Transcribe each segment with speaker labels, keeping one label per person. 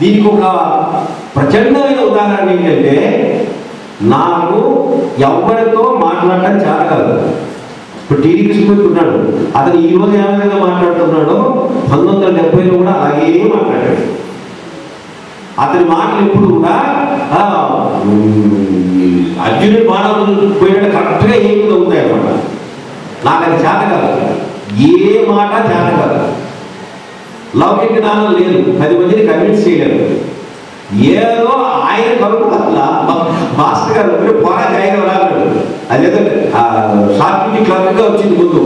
Speaker 1: దీనికి ఒక ప్రచండమైన ఉదాహరణ ఏంటంటే, నాకు ఎవరితో మాట్లాడటం చేత కాదు. ఇప్పుడు టీడీ కృష్ణమూర్తి ఉన్నాడు, అతను ఈ రోజు ఏ విధంగా మాట్లాడుతున్నాడో 1970లో కూడా అలాగే మాట్లాడాడు. అతని మాటలు ఎప్పుడు కూడా అర్జునుడి బాణాలు పోయినట్టు కరెక్ట్గా ఏమి అవుతాయి అన్నమాట. నాకు అది చేత కాదు, ఏ మాట చేత కాదు. లౌకిక జ్ఞానం లేదు, 10 మందిని కన్విన్స్ చేయలేదు. ఏదో ఆయన కనుక అట్లా మాస్టర్ గారు పోరాకి ఆయన రాడు. అదేదో షార్ట్ క్లబ్గా వచ్చింది ముందు,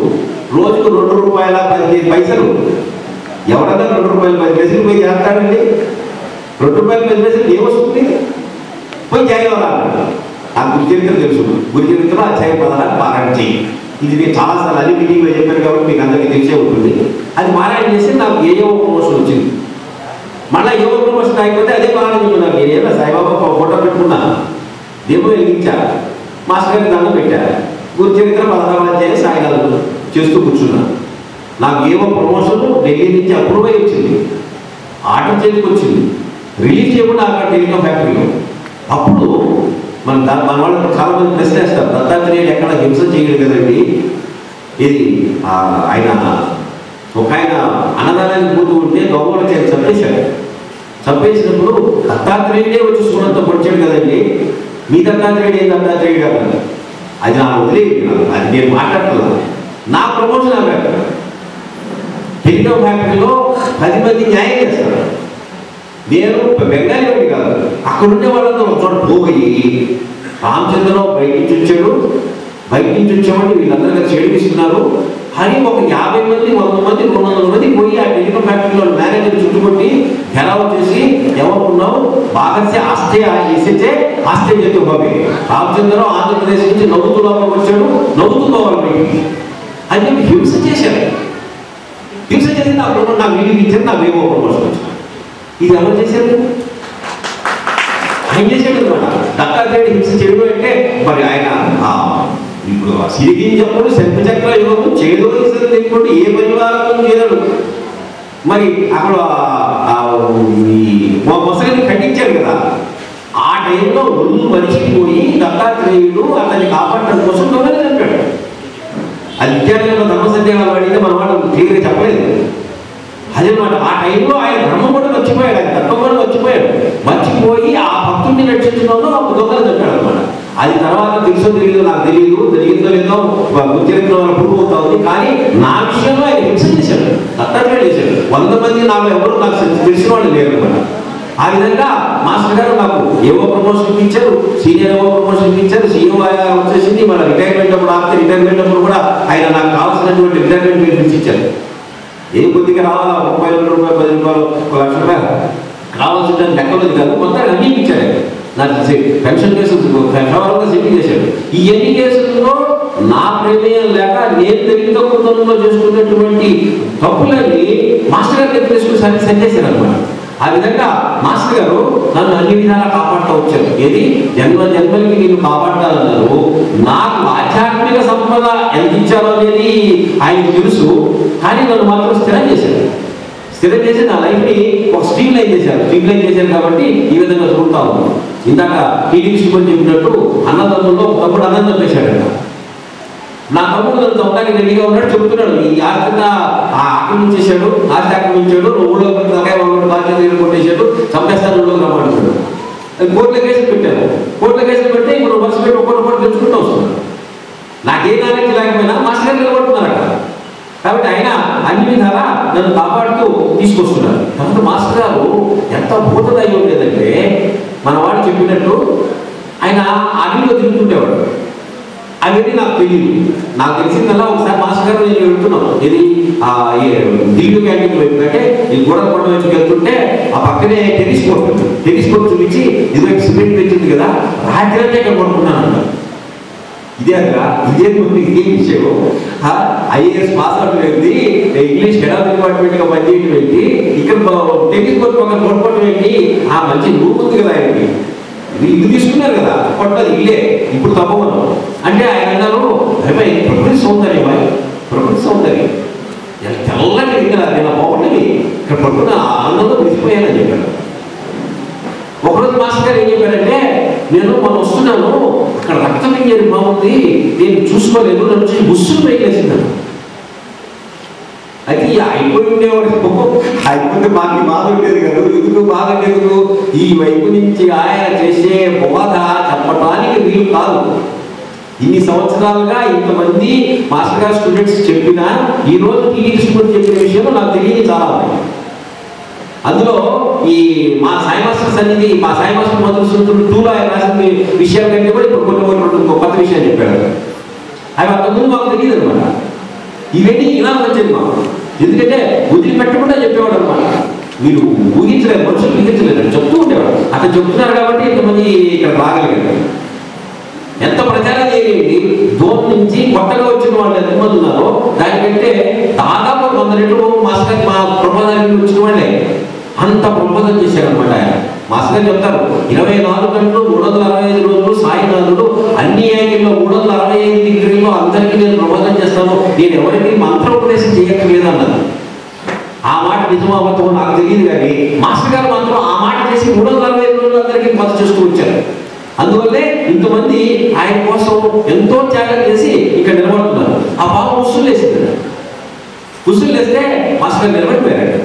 Speaker 1: రోజుకు ₹2.15. ఎవరన్నా ₹2.10 పోయి చేస్తాడండి? ₹2.10 ఏమొస్తుంది? పోయి చేయగలరాడు. ఆ గురి చరిత్ర తెలుసు, గురి చరిత్ర అధ్యాయం 16 పారాయణ చేయి. ఇది నేను చాలాసార్లు అన్ని మీటింగ్లో చెప్పాను కాబట్టి మీకు అందరికీ తెలిసే ఉంటుంది. అది పారాయణ చేస్తే నాకు ఏవో ప్రమోషన్ వచ్చింది. మళ్ళీ ఏవో ప్రమోషన్ అయిపోతే అదే పారాయణ చెప్తున్నాను. నేనేమో సాయిబాబా ఫోటో పెట్టుకున్నా, దీపం వెలిగించా, మాస్టర్ గారికి దండం పెట్టా, గురి చరిత్ర 16వ అధ్యాయం సాయిగాలు చేస్తూ కూర్చున్నా. నాకు ఏవో ప్రమోషన్ ఢిల్లీ నుంచి అప్రూవ్ అయి వచ్చింది, ఆర్డర్ చేతికి వచ్చింది, రిలీజ్ చేయకుండా అక్కడ టెలికాం ఫ్యాక్టరీలో. అప్పుడు మన వాళ్ళు చాలా మంది ప్రశ్న వేస్తారు, దత్తాత్రేయుడు ఎక్కడ హింస చేయడు కదండి. ఇది ఆయన ఒక ఆయన అన్నదానానికి పోతూ ఉంటే దొంగలు చేసి చంపేశాడు. చంపేసినప్పుడు దత్తాత్రేయుడే వచ్చి సూరంతో పొడిచాడు కదండి, మీ దత్తాత్రేయుడు ఏం దత్తాత్రేయుడు అన్నారు. అది నా వదిలేదు, అది నేను మాట్లాడలేదు. నా ప్రమోషన్ అన్నాడు. టెలికాం ఫ్యాక్టరీలో 10 మంది న్యాయం చేస్తారు. నేను బెంగాలీ వాడి కాదు, అక్కడ ఉండే వాళ్ళతో ఒక చోట పోయి రామచంద్రరావు బయట నుంచి వచ్చాడు, బయట నుంచి వచ్చామని వీళ్ళందరూ కలిసి ఏడిపిస్తున్నారు అని ఒక 50 మంది 100 మంది 200 మంది పోయి ఆ టెలికాం ఫ్యాక్టరీలో మేనేజర్ చుట్టుముట్టి ఘెరావ్ చేసి ఎవరున్నావు బాగా ఆస్తే వేసేస్తే ఆస్తే చేతూ బాబే రామచంద్రరావు ఆంధ్రప్రదేశ్ నుంచి నవ్వుతూ లోపలికి వచ్చాడు, నవ్వుతూ పోవాలి అని చెప్పి హింస చేశారు. హింస చేసి నాకు వీడికి ఇచ్చారు, నాకు ఏమో ప్రమోషన్ వచ్చింది. ఇది ఎవరు చేశారు? ఆయన చేశాడు అనమాట. దత్తాత్రేయుడు హింస చేయడం అంటే మరి ఆయన ఇప్పుడు సిరిగించప్పుడు శంఖచక్ర యోగం చేదో తెచ్చుకుంటే ఏ పరివారం చేయడు. మరి అక్కడ మొసలిని ఖండించాడు కదా, ఆ టైంలో ఒళ్ళు మరిచిపోయి దత్తాత్రేయుడు అతన్ని కాపాడటం కోసం దొంగని చెప్పాడు. అది విద్యార్థుల ధర్మ సందేహాలు అడిగితే మన వాళ్ళు క్లియర్గా చెప్పలేదు. అదే మాట ఆ టైంలో ఆయన ధర్మం కూడా మర్చిపోయాడు, ఆయన తత్వం కూడా మర్చిపోయాడు. మర్చిపోయి ఆ భక్తుడిని రక్షించడంలో ఒక దొంగలు చెప్పాడు అనమాట. అది తర్వాత తెలుసో తెలియదు, నాకు తెలియదు, జరిగిందో లేదో గుర్తించడం వల్ల ప్రూవ్ అవుతా ఉంది. కానీ నా విషయంలో ఆయన హింస చేశాడు, దత్తాత్రేయుడు చేశాడు. 100 మంది నాకు ఎవరు నాకు తెలిసిన వాళ్ళు లేరు అనమాట. ఆ విధంగా మాస్టర్ గారు నాకు ఏవో ప్రమోషన్ ఇప్పించారు, సీనియర్ ఏవో ప్రమోషన్ ఇప్పించారు, సీఓ వచ్చేసింది. మన రిటైర్మెంట్ అప్పుడు ఆపితే రిటైర్మెంట్ అప్పుడు కూడా ఆయన నాకు కావాల్సినటువంటి రిటైర్మెంట్ బెనిఫిట్స్ ఇచ్చారు. ఏ కొద్దిగా రావాలా, ₹30, ₹10, ₹1,00,000 రావాల్సిన లెక్కలు కాదు, మొత్తం అన్నీ ఇచ్చాడు. నాకు పెన్షన్ కేసులు ఫేవరల్గా సెటిల్ చేశాడు. ఈ ఎన్ని కేసుల్లో నా ప్రమేయం లేక నేను తెలివి తక్కువతనంలో చేసుకున్నటువంటి తప్పులన్నీ మాస్టర్ గారి దగ్గర తీసుకుని సరి చేశారు అనమాట. ఆ విధంగా మాస్టర్ గారు నన్ను అన్ని విధాలా కాపాడుతూ వచ్చారు. ఏది జన్మలకి నేను కాపాడాలన్నారు. నాకు ఆధ్యాత్మిక సంపద ఎంత ఇచ్చారో అనేది ఆయనకు తెలుసు. కానీ నన్ను మాత్రం స్థిరం చేశారు. స్థిరం చేసి నా లైఫ్ని ఒక స్ట్రీమ్ లైన్ చేశారు కాబట్టి ఈ విధంగా చూడతా ఉన్నాను. ఇందాక టీడీ కృష్ణమూర్తి చెప్పినట్టు అన్నదమ్ముల్లో ఒకప్పుడు అన్నం చంపేశాడంట. నా తమ్ముడు నన్ను చంపడానికి రెడీగా ఉన్నాడు, చెబుతున్నాడు ఈ ఆస్తిని ఆక్రమించేశాడు, ఆస్తి ఆక్రమించాడు, ఊళ్ళో బాధ్యత కొట్టేశాడు, చంపేస్తాను ఊళ్ళోకి రమ్మంటున్నాడు. కోర్టులో కేసులు పెట్టారు. కోర్టులో కేసులు పెడితే ఇప్పుడు వరుస పెట్టి ఒక్కొక్కటి తెచ్చుకుంటూ వస్తున్నాడు. నాకే నాలెడ్జ్ లేకపోయినా మాస్టర్ గారు నిలబడుతున్నారు అక్కడ. కాబట్టి ఆయన అన్ని విధాలా నన్ను కాపాడుతూ తీసుకొస్తున్నారు. కాబట్టి మాస్టర్ గారు ఎంత భూతదయ్యి ఉండేదంటే మన వాడు చెప్పినట్టు ఆయన అడవిలో తిరుగుతుండేవాడు. అవన్నీ నాకు తెలియదు. నాకు తెలిసిందల్లా ఒకసారి మాస్టర్ గారు నేను వెళ్తున్నాను, ఇది దిల్లు క్యాంటీన్ వైపు అంటే ఈ గోడ కొండ వైపుకి వెళ్తుంటే ఆ పక్కనే టెన్నిస్ కోర్ట్ చూపించి ఇది సిమెంట్ పెంచింది కదా, రాత్రి అంటే ఇక్కడ పడుకున్నాను. ఇదే విషయం. ఐఏఎస్ పాస్ అవుట్ ఏంటి, ఇంగ్లీష్ హెడ్ ఆఫ్ డిపార్ట్మెంట్గా పనిచేయడం ఏంటి, ఇక్కడ టెన్నిస్ కోర్ట్ పక్కన కొట్టుకోవడం ఏంటి, ఆ మంచి రూమ్ ఉంది కదా ఆయనకి, ఇల్లు తీసుకున్నారు కదా కొట్టది ఇల్లే ఇప్పుడు తప్పవను అంటే ఆయన అన్నారు ప్రకృతి సౌందర్యం, ప్రకృతి సౌందర్యం తెల్లటి ఇక్కడ నిన్న బాగుండేది, ఇక్కడ పడుకున్న ఆనందంలో విసిపోయానని చెప్పాడు. రోజు మాస్టర్ గారు ఏం చెప్పారంటే, నేను మనం వస్తున్నాను, అక్కడ రక్తం ఇంజరి బాగుంది, నేను చూసుకోలేదు, నన్ను చూసి బుస్సులు వేయలేసిందాను. అయితే అయిపోయి ఉండేవాడు, అయిపోతే మాకు బాధ ఉండేది కదా, ఎందుకు బాధ ఎందుకు, ఈ వైపు నుంచి ఆయన చేసే బోధ చెప్పడానికి వీలు కాదు. ఇన్ని సంవత్సరాలుగా ఇంతమంది మాస్టర్ గారు స్టూడెంట్స్ చెప్పినా ఈ రోజు టీవీ కృష్ణమూర్తి చెప్పిన విషయంలో నాకు తెలియదు చాలా. అందులో ఈ మా సాయి మాస్టర్ సన్నిధి, మా సాయి మాస్టర్ మధుర సూత్రులు 2లో ఆయన రాసిన విషయాల కంటే కూడా ఇప్పుడు కొన్ని కొత్త విషయాలు చెప్పాడు. అవి అంతకుముందు మాకు తెలియదు అనమాట. ఇవన్నీ ఇలా వచ్చేది మాకు, ఎందుకంటే వదిలిపెట్టకుండా చెప్పేవాడు అనమాట. మీరు ఊహించలేదు, మనుషులు ఊహించలేదు, చెప్తూ ఉండేవాడు. అతను చెప్తున్నారు కాబట్టి ఇంతమంది ఇక్కడ రాగలిగారు. ఎంత ప్రచారం చేయండి, దూరం నుంచి కొత్తగా వచ్చిన వాళ్ళు ఎంతమంది ఉన్నారో దానికంటే దాదాపు 100 రెట్లు మాస్టర్ మా ప్రబోధానికి వచ్చిన వాళ్ళే అంత ప్రబోధం చేశారనమాట. ఆయన మాస్టర్ గారు చెప్తారు, 24 గంటలు 365 రోజులు సాయినాథుడు అన్ని యాంగిల్లో 365 డిగ్రీల్లో అందరికీ నేను ప్రబోధం చేస్తాను, నేను ఎవరికి మంత్రోపదేశం చేయక్కర్లేదన్నారు. ఆ మాట నిజమో అబద్ధమో నాకు తెలియదు, కానీ మాస్టర్ గారు మాత్రం ఆ మాట చేసి 365 రోజులు అందరికీ మద్దతు చేస్తూ వచ్చారు. అందువల్లే ఇంతమంది ఆయన కోసం ఎంతో త్యాగం చేసి ఇక్కడ నిలబడుతున్నారు. ఆ పాపం ఉసులు వేసింది. ఉసులు వేస్తే మాస్టర్ గారు నిలబడిపోయారు.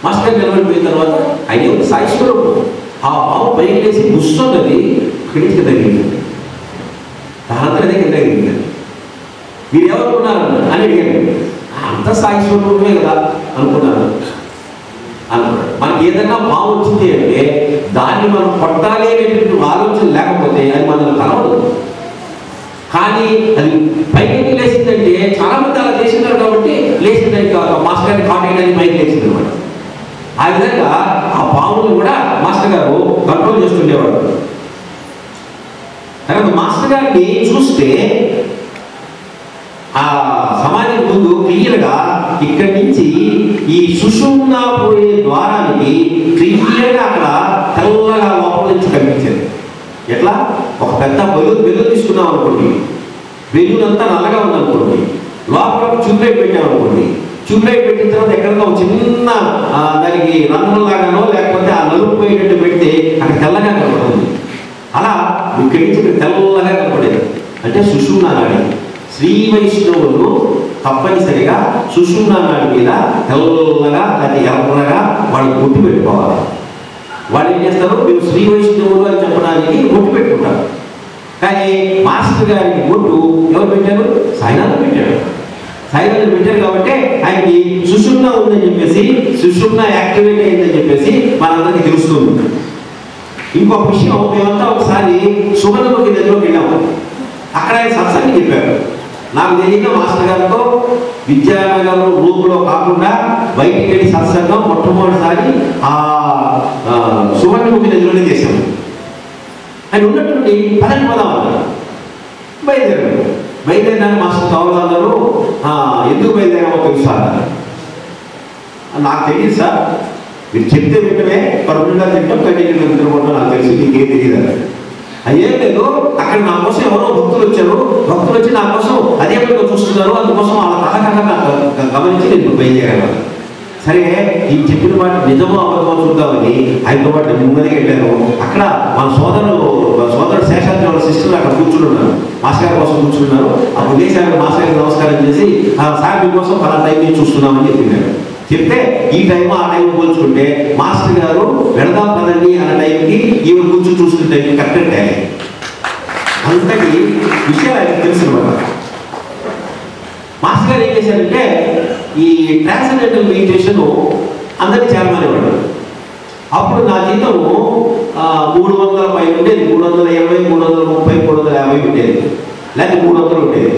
Speaker 1: మాస్టర్ గారు నిలబడిపోయిన తర్వాత ఆయన సాయిశ్వరూపం ఆ పాపం పైకి వేసి బుస్సున్నది కిందికి తగిలింది. దానంతా అదే కింద తగిలింది. మీరు ఏమనుకున్నారు అని అడిగారు. అంత సాయిశ్వరూపమే కదా అనుకున్నాను అనుకున్నాడు. మనకి ఏదైనా పాము వచ్చింది అంటే దాన్ని మనం కొట్టాలి అనేటువంటి ఆలోచన లేకపోతే అది మనకు కలవదు. కానీ అది పైకి లేచిందంటే చాలా మంది అలా చేసినారు కాబట్టి లేచిందని మాస్టర్ గారిని కాంటాక్ట్ పైకి లేచింది అనమాట. ఆ విధంగా ఆ పాముని కూడా మాస్టర్ గారు కంట్రోల్ చేస్తుండేవాడు. తర్వాత మాస్టర్ గారిని చూస్తే ఆ సమాధికి ముందు క్లియర్గా ఇక్కడి నుంచి ఈ సుషుమ్నా పోయే ద్వారానికి క్లియర్గా అక్కడ తెల్లగా లోపల నుంచి కనిపించేది. ఎట్లా ఒక పెద్ద బెలూన్ తీసుకున్నాం అనుకోండి, బెలూన్ అంతా నల్లగా ఉందనుకోండి, లోపల ట్యూబ్లైట్ పెట్టామనుకోండి, ట్యూబ్లైట్ పెట్టిన తర్వాత ఎక్కడో చిన్న దానికి రంధ్రంలాగానో లేకపోతే ఆ నలుపు పోయేటట్టు పెడితే అక్కడ తెల్లగా కనపడుతుంది. అలా ఇక్కడి నుంచి తెల్లగా కనపడేది. అంటే సుషుమ్నా నాడి. శ్రీ వైష్ణవులు తప్పనిసరిగా సుషుమ్నా నాడి మీద తెల్లగా అది ఎర్రగా వాళ్ళు గుట్టు పెట్టుకోవాలి. వాళ్ళు ఏం చేస్తారు, మేము శ్రీ వైష్ణవులు అని చెప్పడానికి గుట్టు పెట్టుకుంటారు. కానీ మాస్టర్ గారికి గుట్టు ఎవరు పెట్టారు? సాయినాథ్ పెట్టారు. సాయినాథ్ పెట్టారు కాబట్టి ఆయనకి సుషుమ్నా ఉందని చెప్పేసి, సుషుమ్నా యాక్టివేట్ అయిందని చెప్పేసి మనందరికీ తెలుస్తుంది. ఇంకొక విషయం, మేమంతా ఒకసారి సువర్ణముఖి నదిలోకి వెళ్ళాము. అక్కడ ఆయన సత్సంగం చెప్పారు. నాకు తెలియక మాస్టర్ గారితో విద్యానగర్ రూపులో కాకుండా బయటికి వెళ్ళి సత్సంగం మొట్టమొదటిసారి ఆ సువర్ణముఖి నదిలోనే చేశాము. ఆయన ఉన్నటువంటి పదని పోదాం అన్నారు. బయలుదేరినాక మాస్టర్ కావాలన్నారు. ఎందుకు బయలుదేరామో తెలుసా? నాకు తెలియదు సార్, మీరు చెప్తే వింటమే పరుగుగా తింటాం, కంటిన్యూ తినకుండా నాకు తెలిసి నీకేం తెలియదు అన్నారు. అయ్యేం లేదు, అక్కడ నా కోసం ఎవరో భక్తులు వచ్చారు, భక్తులు వచ్చి నా కోసం అదే పనిగా చూస్తున్నారు, అందుకోసం వాళ్ళ తహకగా గమనించి నేను బయలుదేరాను. సరే, ఈ చెప్పిన మాట నిజమో అబద్ధమో చూద్దామని ఆయనతో పాటు నెమ్మదిగా వెళ్ళాను. అక్కడ మన సోదరుడు శేషాద్రి వాళ్ళ సిస్టర్లు అక్కడ కూర్చున్నారు, మాస్టర్ గారి కోసం కూర్చున్నారు. అప్పుడు లేచారు, మాస్టర్ గారికి నమస్కారం చేసి సార్ మీకోసం పలా టైం నుంచి చూస్తున్నామని చెప్పినారు. చెప్తే ఈ టైం ఆ టైం పోల్చుకుంటే మాస్టర్ గారు వెళదాం పదండి అన్న టైంకి ఈమె కూర్చొని చూసుకునే టైంకి కరెక్ట్ టైం. అంతటి విషయాలు ఆయనకు తెలుసు. మాస్టర్ గారు ఏం చేశారంటే ఈ ట్రాన్సెండెంటల్ మెడిటేషన్ అందరికీ చేరమనేవాడు. అప్పుడు నా జీతము 300 పైన ఉండేది, 320, 330, 350 ఉండేది, లేకపోతే 300 ఉండేది.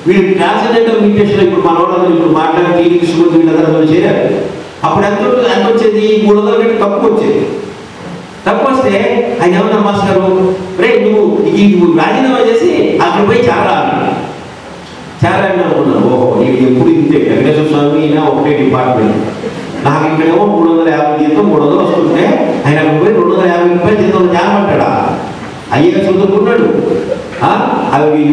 Speaker 1: వీళ్ళు ట్రాన్సెండెంటల్ మెడిటేషన్ ఇప్పుడు మన వాళ్ళందరూ ఇప్పుడు మాట్లాడి కృష్ణమూర్తి వీళ్ళందరూ చేరారు. అప్పుడు ఎంత వచ్చేది? 300 కంటే తక్కువ వచ్చేది. తక్కువ వస్తే ఆయన ఏమన్నా మాస్టర్ గారు, రే నువ్వు రాజీనామా చేసి అక్కడ పోయి చేరాలని అనుకున్నాను. ఓహో, ఇది ఎప్పుడు ఇంతే, వెంకటేశ్వర స్వామి అయినా ఒకటే డిపార్ట్మెంట్. నాకు ఇక్కడేమో 350 జీతం, 300 వస్తుంటే ఆయన పోయి 250 రూపాయలు జీతం చేరమంటాడా? అయ్యే చదువుకున్నాడు, అవి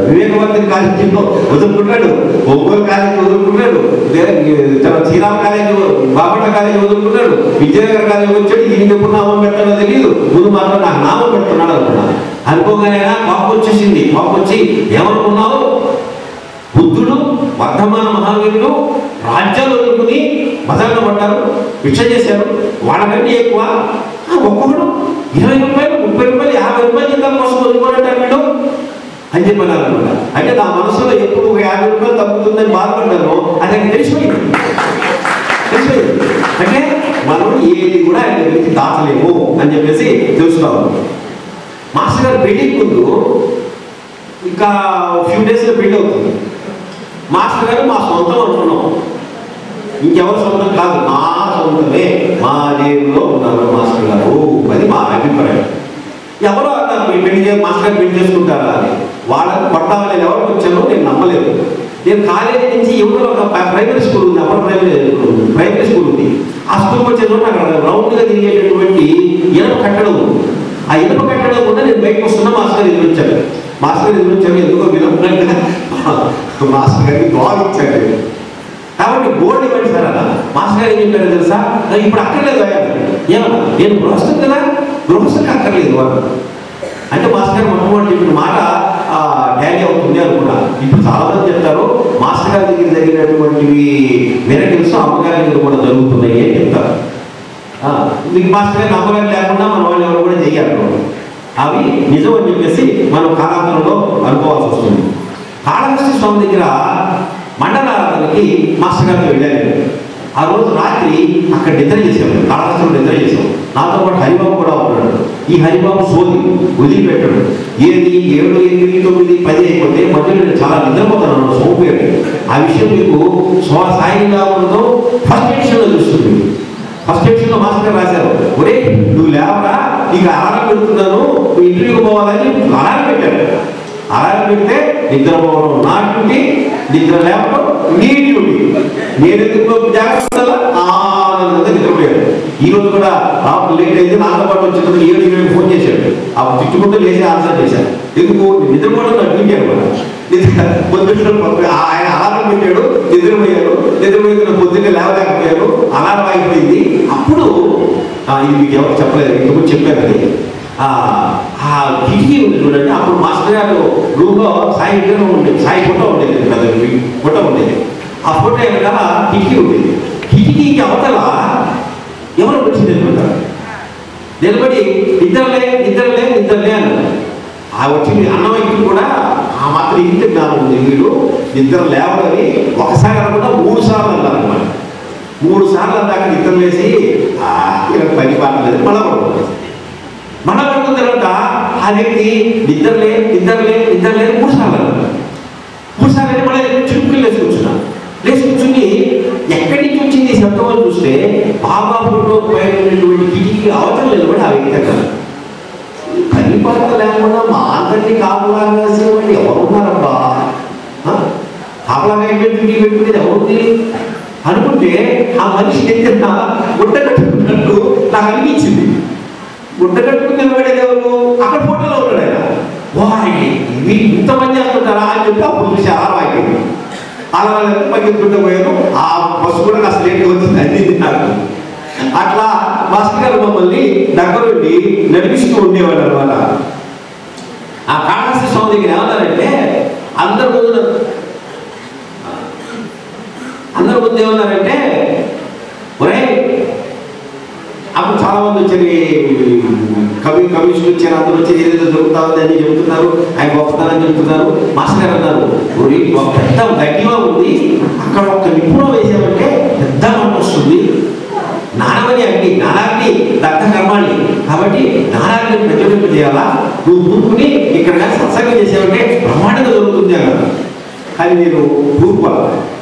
Speaker 1: వివేకవర్ధన్ కాలేజీలో వదులుకున్నాడు, ఒంగోలు కాలేజీ వదులుకున్నాడు, శ్రీరామ్ కాలేజీ, బాపట్ల కాలేజీ వదులుకున్నాడు, విజయనగర్ కాలేజీ వచ్చాడు. ఈయన ఎప్పుడు నా చెప్తారో నాకు నామం పెడుతున్నాడు అనుకున్నా. అనుకోగానే కోపం వచ్చేసింది. కోపం వచ్చి ఏమనుకున్నావు, బుద్ధుడు వర్ధమాన మహావీరుడు రాజ్యాలు వదులుకుని బజార్లో పడ్డారు, భిక్ష చేశారు, వాళ్ళకంటే ఎక్కువ ఒక్కొక్కడు 20 రూపాయలు 30 రూపాయలు 50 రూపాయలు జీతం కోసం వదులుకోనంటారు వీళ్ళు అని చెప్పన్నారు అనమాట. అంటే నా మనసులో ఎప్పుడు 50 రూపాయలు తగ్గుతుందని బాధపడ్డాను. అది ఆయన తెలిసిపోయింది. అంటే మనం ఏది కూడా ఆయన గురించి దాచలేము అని చెప్పేసి తెలుసుకోవాలి. మాస్టర్ గారు పెళ్లికి ముందు ఇంకా ఫ్యూ డేస్లో పెళ్లి అవుతుంది. మాస్టర్ గారు మా సొంతం అనుకున్నాం, ఇంకెవరు సొంతం కాదు, మా సొంతమే, మా జేబులో ఉన్నారు మాస్టర్ గారు అది మా అభిప్రాయం. ఎవరో అన్నారు మీ పెళ్లి మాస్టర్ గారు పెళ్లి చేసుకుంటారా అని. వాళ్ళని కొట్టాలని ఎవరికి వచ్చానో నేను నమ్మలేదు. నేను కాలేజీ నుంచి ఎవరో ఒక ప్రైమరీ స్కూల్ ఉంది, అప్పుడు ప్రైమరీ స్కూల్ ఉంది. ఆ స్కూల్కి వచ్చేటప్పుడు అక్కడ రౌండ్గా తిరిగేటటువంటి ఇనప కట్టడం ఉంది. ఆ ఇనప కట్టడం కూడా నేను బయటకు వస్తున్నా, మాస్టర్ గారు ఎదురు వచ్చాను. మాస్టర్ గారు ఎదురు వచ్చాను, ఎందుకో వినపడంగా మాస్టర్ గారికి బాగా ఇచ్చాడు. కాబట్టి గోల్డ్ ఇవ్వండి సార్ అన్న. మాస్టర్ గారు ఏం చెప్పారు తెలుసా, ఇప్పుడు అక్కర్లేదు ఏమన్నా, నేను గృహస్థం కదా, గృహస్థకి అక్కర్లేదు వాళ్ళు అంటే. మాస్టర్ గారు మొట్టమొదటి చెప్పిన మాట డాడీ అవుతుంది అనుకున్నా. ఇప్పుడు చాలా మంది చెప్తారు మాస్టర్ గారి దగ్గర జరిగినటువంటివి మిరకిల్స్ అమ్మగారి దగ్గర కూడా జరుగుతున్నాయి అని చెప్తారు. మీకు మాస్టర్ గారిని అమ్మగారు లేకుండా మన వాళ్ళు ఎవరు కూడా చేయాలి. అవి నిజం అని చెప్పేసి మనం కాలాంతరంలో అనుకోవాల్సి వస్తుంది. కాళహస్తి స్వామి దగ్గర మండలారాధనకి మాస్టర్ గారితో వెళ్ళాను. ఆ రోజు రాత్రి అక్కడ నిద్ర చేసాము, కాళహస్తిలో నిద్ర చేసాము. నాతో పాటు హరిబాబు కూడా ఉన్నాడు. ఈ హరిబాబు సోది వదిలిపెట్టాడు. ఏది 7, 8, 9, 10 అయిపోతే మధ్యలో చాలా నిద్రపోతాను సోంపేడు. ఆ విషయం మీకు సాయిరాములతో ఫస్ట్ ఎడిషన్లో చూస్తుంది. ఫస్ట్ ఎడిషన్లో మాస్టర్ గారు రాశారు, ఒరే నువ్వు లేవరా, నీకు అలారం పెడుతున్నాను, నువ్వు ఇంటర్వ్యూకి పోవాలని అలారం పెట్టారు. అలారం పెడితే నిద్రపోవడం నా డ్యూటీ, నిద్ర లేవడం నీ డ్యూటీ. నేను ఎందుకు జాగ్రత్తగా ఆనందంగా నిద్రపోయాడు. ఈ రోజు కూడా రాత్రి లేట్ అయితే నాతో పాటు వచ్చినప్పుడు 7 ఫోన్ చేశాడు. ఆ తిట్టుకుంటూ లేచి ఆన్సర్ చేశాడు. ఎందుకు నిద్రపోవడం నా డ్యూటీ అనమాట. పొద్దున్న ఆయన అలారం పెట్టాడు, నిద్రపోయాడు. నిద్రపోయిన పొద్దున్నే లేవలేకపోయాడు, అలారం అయిపోయింది. అప్పుడు ఇది మీకు ఎవరు చెప్పలేదు, ఇంతకు చెప్పారు అది. ఆ కిటికీ ఉంది చూడండి, అప్పుడు మాస్టర్ గారు రూమ్లో సాయి విగ్రహం ఉండేది, సాయి ఫోటో ఉండేది, పెద్ద ఫోటో ఉండేది. ఆ ఫోటో వెనకాల కిటికీ ఉండేది. కిటికీకి అవతల ఎవరు వచ్చి నిలబడతారు. నిలబడి నిద్రలే నిద్రలే నిద్రలే అన్నారు. ఆ వచ్చింది అన్నం వ్యక్తి కూడా ఆ మాత్రం ఇంటి జ్ఞానం ఉంది. వీడు నిద్ర లేవడని ఒకసారి అనకుండా 3 సార్లు అన్నారన్నమాట. 3 సార్లు అన్నాక నిద్ర లేసి పని పాటలేదు మళ్ళా పడుకున్న తర్వాత ఆ వ్యక్తి నిద్రలే నిద్రలే నిద్రలే 3 సార్లు అన్నారు. 3 సార్లు అంటే మళ్ళీ చురుకులు లేచి కూర్చున్నా. లేచి కూర్చుని ఎక్కడి నుంచి వచ్చింది శబ్దం అని చూస్తే బాబా ఫోటో పైన ఉన్నటువంటి కిటికీ అవతల నిలబడి ఆ వ్యక్తి అన్నారు. పని పాట లేకుండా మా అందరినీ కాపులాగా వేసేవాళ్ళు ఎవరున్నారబ్బా, కాపులాగా డ్యూటీ పెట్టుకునేది ఎవరుంది అనుకుంటే ఆ మనిషి దగ్గర గుడ్డ కట్టుకున్నట్టు నాకు అనిపించింది. గుడ్డ కట్టుకుని నిలబడేది ఎవరు, అక్కడ ఫోటోలో ఉన్నాడు ఆయన. వారి మీరు ఇంతమంది చేస్తుంటారా అని చెప్పి అప్పుడు చూసి అలా అయిపోయింది. అలా పక్కన పోయాను. ఆ బస్సు కూడా నా స్లేట్ వచ్చింది అన్ని నాకు. అట్లా మాస్టర్ గారు మమ్మల్ని దగ్గరుండి నడిపిస్తూ ఉండేవాడు అనమాట. ఆ కాళహస్తి స్వామి దగ్గర ఏమన్నారంటే అందరి ముందు ఏమన్నారంటే, ఒరే అప్పుడు చాలా మంది వచ్చారు, కమిషన్ వచ్చారు, అందరూ వచ్చి ఏదేదో దొరుకుతా ఉంది అని చెబుతున్నారు, ఆయన గొప్పతనం చెబుతున్నారు. మాస్టర్ గారు అన్నారు, ఒక పెద్ద గట్టిగా ఉంది, అక్కడ ఒక నిపుణం వేసామంటే పెద్ద మంట వస్తుంది. నానమని అగ్ని, నానాగ్ని దగ్ధ కర్మాణి, కాబట్టి నానాగ్ని ప్రజ్వలింప చేయాలా, నువ్వు పూర్పుని ఇక్కడ సత్సంగం చేసావంటే బ్రహ్మాండంగా జరుగుతుంది అన్నారు. కానీ నేను పూర్వ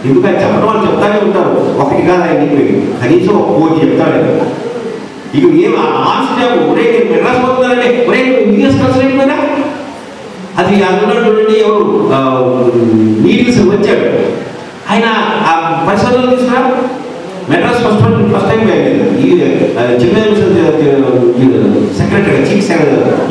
Speaker 1: ఎందుకంటే చెప్పడం వాళ్ళు చెప్తానే ఉంటారు, ఒకటి కాదు ఆయన చెప్పేది, కనీసం ఒక 1 చెప్తాడు. ఇక ఏం ఆశ్చర్యం, ఒరే నేను మెడ్రాస్ పోతున్నానంటే ఒరే నువ్వు ఇంగ్లీష్ కలిసిపోయినా అది అందులో ఎవరు నీడిల్స్ వచ్చాడు, ఆయన ఆ పరిశోధనలు తీసుకురా. మెడ్రాస్ ఫస్ట్ టైం ఈ చిన్న సెక్రటరీ చీఫ్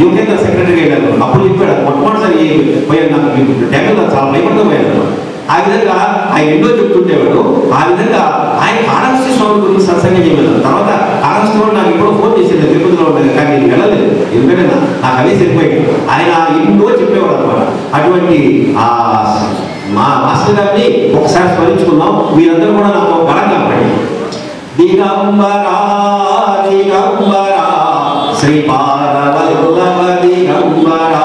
Speaker 1: యువకేంద్ర సెక్రటరీ వెళ్ళాను. అప్పుడు చెప్పాడు మొట్టమొదటిసారి పోయాడు, నాకు మీకు టెంపుల్ చాలా భయపడతా పోయాను. ఆ విధంగా ఆయన ఎన్నో చెప్తుంటేవాడు. ఆ విధంగా ఆయన కాళహస్తి స్వామి గురించి సత్సంగం చేయలేదు. తర్వాత కాళహస్తి వాడు నాకు ఎప్పుడో ఫోన్ చేసేది, తిరుపతిలో ఉండేది, కానీ నేను వెళ్ళలేదు. ఎందుకంటే నాకు అవే సరిపోయింది. ఆయన ఎన్నో చెప్పేవాడు అనమాట. అటువంటి మా మాస్టర్ గారిని ఒకసారి స్మరించుకున్నాం. మీరందరూ కూడా నాకు బలంగా పడి దిగంబరా దిగంబరా శ్రీపాద వల్లభ దిగంబరా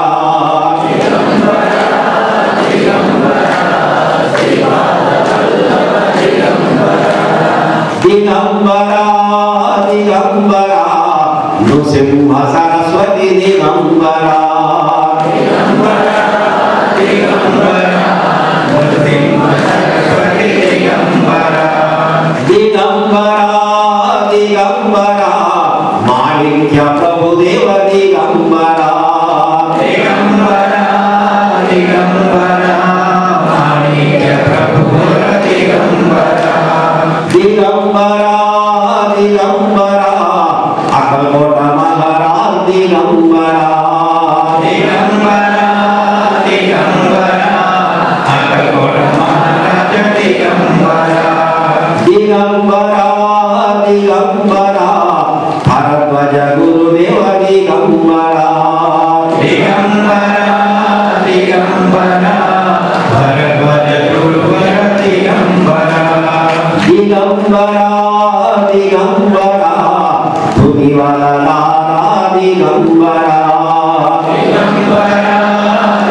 Speaker 1: దిగంబరా దిగంబరా నృసింహ సరస్వతి దిగంబరా దిగంబరా దిగంబరా దిగంబరా మాణిక్య ప్రభుదేవ దిగంబరా దిగంబరా దిగంబరా మాణిక్య ప్రభుదేవ దిగంబరా దిగంబరా దిగంబరా అక్కలకోట మహారాజ్ దిగంబరా దిగంబరా దిగంబరా అక్కలకోట మహారాజ దిగంబరా దిగంబరా దిగంబరా భరద్వాజ గురుదేవ దిగంబరా దిగంబరా దిగంబరా భరద్వాజ గురుదేవ దిగంబరా దిగంబరా దిగంబరా తునివలలా దిగంబరా దిగంబరా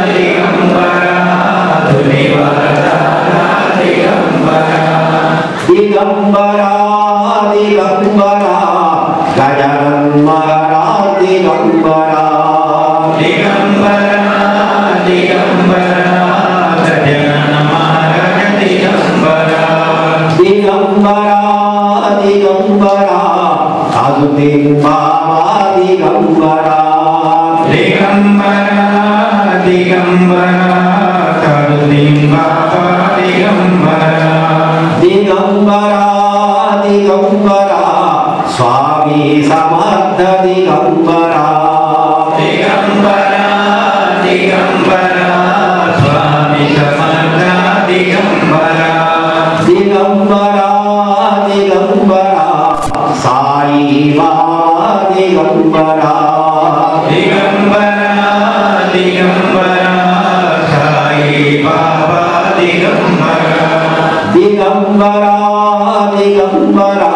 Speaker 1: దిగంబరా తునివలలా దిగంబరా దిగంబరా దిగంబరా గజానన్ మహారాజ్ దిగంబరా దిగంబరా దిగంబరా గజానన్ మహారాజ్ దిగంబరా దిగంబరా దిగంబరా కాజుద్దీన్ బాబా దిగంబరా దిగంబరా దిగంబరా కాజుద్దీన్ బాబా దిగంబరా దిగంబరా దిగంబరా స్వామి సమర్థ దిగంబరా దిగంబరా దిగంబరా స్వామి సమర్థ దిగంబరా దిగంబరా దిగంబరా సాయి బాబా దిగంబరా దిగంబరా దిగంబరా సాయి బాబా దిగంబరా దిగంబరా దిగంబరా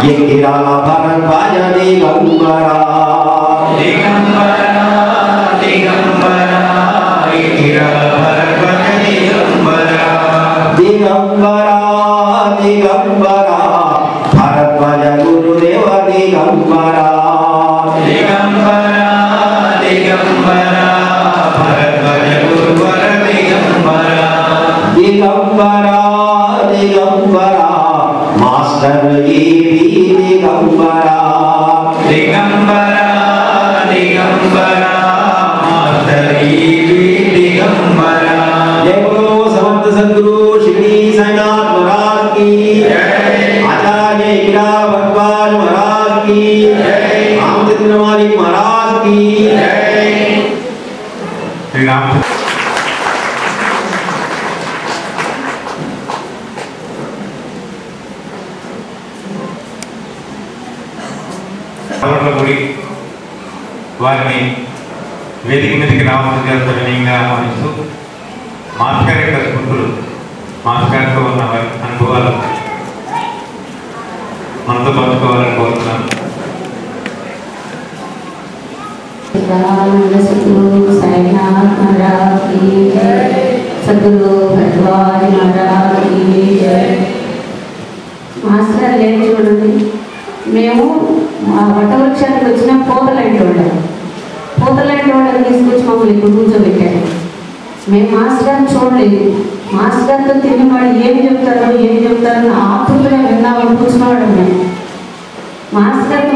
Speaker 1: ఎకిరాల భరద్వాజ దిగంబరా దిగంబరా దిగంబరా ఎకిరాల భరద్వాజ దిగంబరా దిగంబరా దిగంబరా భరద్వాజ గురుదేవ దిగంబరా దిగంబరా దిగంబరా భరద్వాజ గురువర దిగంబరా దిగంబరా దిగంబరా మాస్టర్ ఈవి దిగంబరా దిగంబరా దిగంబరా మాస్టర్ ఈవి దిగంబరా జై బోలో సమర్థ సద్గురు శ్రీ సాయినాథ్ మహారాజ్ की जय आचार्य हीरा भगवान महाराज की जय रामचंद्र मालिक महाराज की जय श्री राम
Speaker 2: గుడి వారిని వేదిక మీదకి రావాల్సిందిగా సవినయంగా ఆహ్వానిస్తూ మాస్టర్ యొక్క స్మృతులు మాస్టర్తో ఉన్న వారి అనుభవాలు మనతో పంచుకోవాలని కోరుతున్నాను.
Speaker 3: सद्गुरु साईनाथ महाराज की जय सद्गुरु भगवान महाराज की जय మాస్టర్ లేని చూడండి మేము మా వటవృక్షానికి వచ్చిన పోతలాంటి వాళ్ళని తీసుకొచ్చి మమ్మల్ని ఇప్పుడు కూర్చోబెట్టారు. మేము మాస్టర్ని చూడలేదు. మాస్టర్తో తిరిగినవాడు ఏం చెప్తారు ఆతృతగా విన్నామని కూర్చున్నవాడు. మేము మాస్టర్ని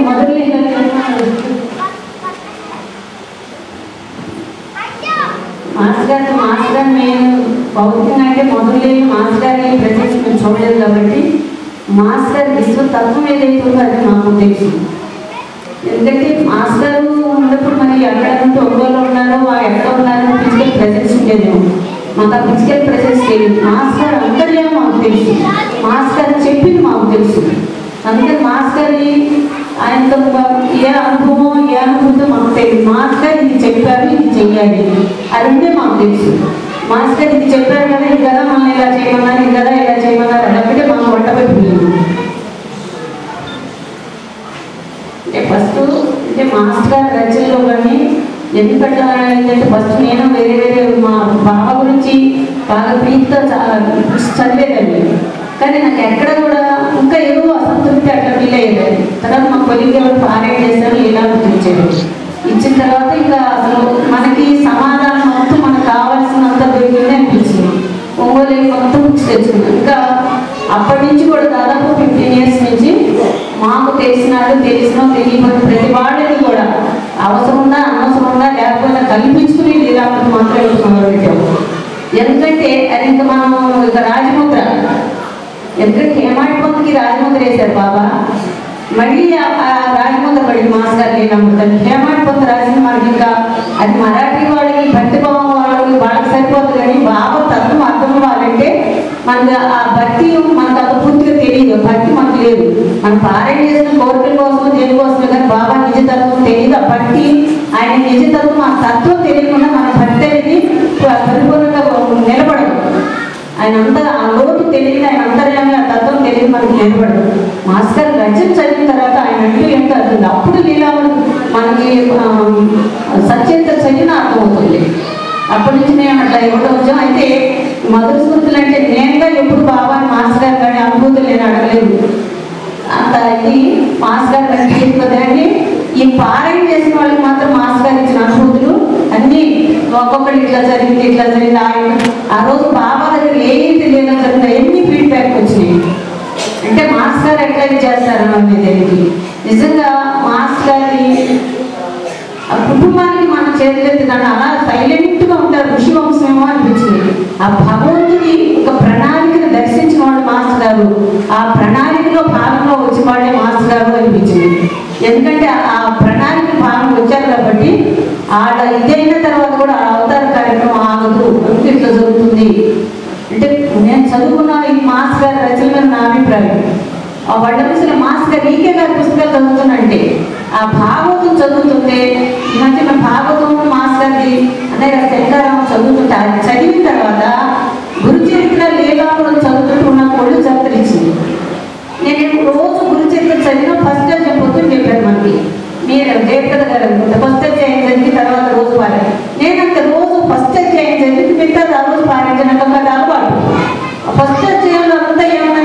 Speaker 3: మాస్టర్ మేము భౌతికంగా అంటే మొదలు మాస్టర్ ప్రజెన్స్ మేము చూడలేదు కాబట్టి మాస్టర్ విశ్వతత్వం ఏదైతే ఉందో అది మాకు తెలుసు. ఎందుకంటే మాస్టర్ ఉన్నప్పుడు మరి ఎక్కడ ఉంటే ఒంగోలు ఉన్నారో ఎక్కడ ఉన్నారో ఫిజికల్ ప్రెజెన్స్ ఉండేదేమో. మాకు ఆ ఫిజికల్ ప్రెజెన్స్ తెలియదు. మాస్టర్ అంతర్యం మాకు తెలుసు. మాస్టర్ చెప్పింది మాకు తెలుసు. అందుకని మాస్టర్ని ఆయనతో ఏ అనుభవంతో మాకు తెలియదు. మాస్టర్ ఇది చెప్పారు, ఇది చెయ్యాలి, అది ఉంటే మాకు తెలుసు. మాస్టర్ ఇది చెప్పారు కదా, ఇది కదా మనం ఇలా చేయమన్నారు, ఇది కదా ఇలా చేయమన్నారు, అదొకటే మాకు వంటబెట్టింది. అంటే ఫస్ట్ అంటే మాస్టర్ గారి రచనలో కానీ ఎందుకంటే ఫస్ట్ నేను వేరే వేరే మా బావ గురించి బాగా ప్రీతితో చాలా చదివేదండి. కానీ నాకు ఎక్కడ కూడా ఇంకా ఏదో అసంతృప్తి అట్లా ఫీల్ అయ్యేది. తర్వాత మా కొలిగ్గా ఫారెన్ చేశాను, ఇలా ఇచ్చాడు. ఇచ్చిన తర్వాత ఇంకా అసలు మనకి సమాధానం మొత్తం మనకు కావాల్సినంత దొరికింది అనిపించింది. ఒంగోలు మొత్తం బుక్స్ తెచ్చుకున్నాను. ఇంకా అప్పటి నుంచి కూడా దాదాపు 15 years నుంచి మాకు తెలిసినట్టు తెలిసినో తెలియకపోతే ప్రతి వాళ్ళకి కూడా అవసరం ఉందా అనవసరం ఉందా లేకపోతే కల్పించుకుని లీలామృతం మాత్రమే మొదలుపెట్టాము. ఎందుకంటే అది ఇంకా మనం ఇక రాజముద్ర, ఎందుకంటే హేమాటి పంతుకి రాజముద్ర వేశారు బాబా, మళ్ళీ ఆ రాజముద్ర పడింది మాస్ గారు లీలామృతం. హేమాటి పంతు రాసిన మనకి ఇంకా అది మరాఠీ వాళ్ళకి భక్తిభావం వాళ్ళకి సరిపోతుంది. కానీ బాబా తత్వం అర్థం అవ్వాలంటే మనకు ఆ భక్తి మనకు అంత పూర్తిగా తెలియదు, భక్తి మనకు లేదు. మనం పారాయణ చేసిన కోరికల కోసం దేనికోసమే కానీ బాబా నిజతత్వం తెలియదు. ఆ భక్తి ఆయన నిజతత్వం ఆ తత్వం తెలియకుండా మన భక్తి అనేది పరిపూర్ణంగా నిలబడదు. ఆయన అంతా ఆ లోటు తెలియదు, ఆయన అంతర్యామి ఆ తత్వం తెలియదు, మనకి నిలబడదు. మాస్టర్ రచన చదివిన తర్వాత ఆయన అంటూ ఏంటో అవుతుంది. అప్పుడు లీలామృతం మనకి సత్యంత చదివిన అర్థమవుతుంది. అప్పటి నుంచి నేను అట్లా ఇవ్వడం వచ్చాం. అయితే మధుర స్మృతులు అంటే నేనుగా ఎప్పుడు బాబా మాస్టర్ గారు కానీ అనుభూతులు నేను అడగలేదు. అంత ఇది మాస్టర్ గారు కానీ ఈ పారాయణ చేసిన వాళ్ళకి మాత్రం మాస్టర్ గారు ఇచ్చిన అనుభూతులు అన్నీ ఒక్కొక్కటి ఇట్లా జరిగింది ఇట్లా జరిగింది. ఆయన ఆ రోజు బాబా దగ్గర ఏది లేదా జరిగిందో ఎన్ని ఫీడ్బ్యాక్ వచ్చినాయి. అంటే మాస్టర్ గారు ఎట్లా చేస్తారు అనేది నిజంగా మాస్టర్ గారి కుటుంబానికి మనం చేతులెత్తి కానీ అలా సైలెంట్గా ఉంటారు. ఋషి వంశమేమో అనిపించింది. ఆ భగవంతుడి ఒక ప్రణాళికను దర్శించిన వాళ్ళు మాస్టర్ గారు, ఆ ప్రణాళికలో భాగంలో వచ్చిన వాళ్ళే మాస్టర్ గారు అనిపించింది. ఎందుకంటే ఆ ప్రణాళిక భాగం వచ్చారు కాబట్టి ఆడ ఇదైన తర్వాత కూడా ఆ అవతార కార్యక్రమం ఆగదు, అందుకు ఇట్లా జరుగుతుంది. అంటే నేను చదువుకున్న ఈ మాస్టర్ గారి రచనలు నా అభిప్రాయం. ఆ వడ్డమిసిన మాస్టర్ గారు ఈకే గారి పుస్తకాలు చదువుతున్నంటే ఆ భాగవతం చదువుతుంటే ఈ మధ్య భాగవతం మాస్టర్ గారి అన్నయ్య శంకరాం చదువుతుంటే అది చదివిన తర్వాత గురు చరిత్ర లీలామృతం చదువుతుంటూ నాకు ఒళ్ళు చరిత్రించింది. నేను రోజు గురు చరిత్ర చదివిన ఫస్ట్ చెప్పొద్దు చెప్పారు మనకి, మీరు జయప్రద గారు అనుకుంటా ఫస్ట్ అధ్యాయం చదివి తర్వాత రోజు పారాయణ. నేనంత రోజు ఫస్ట్ అధ్యాయం చదివి మిగతా ఆ రోజు పారాయణ నాకు అది అలవాటు. ఫస్ట్ అధ్యాయంలో అంతా ఏమన్నా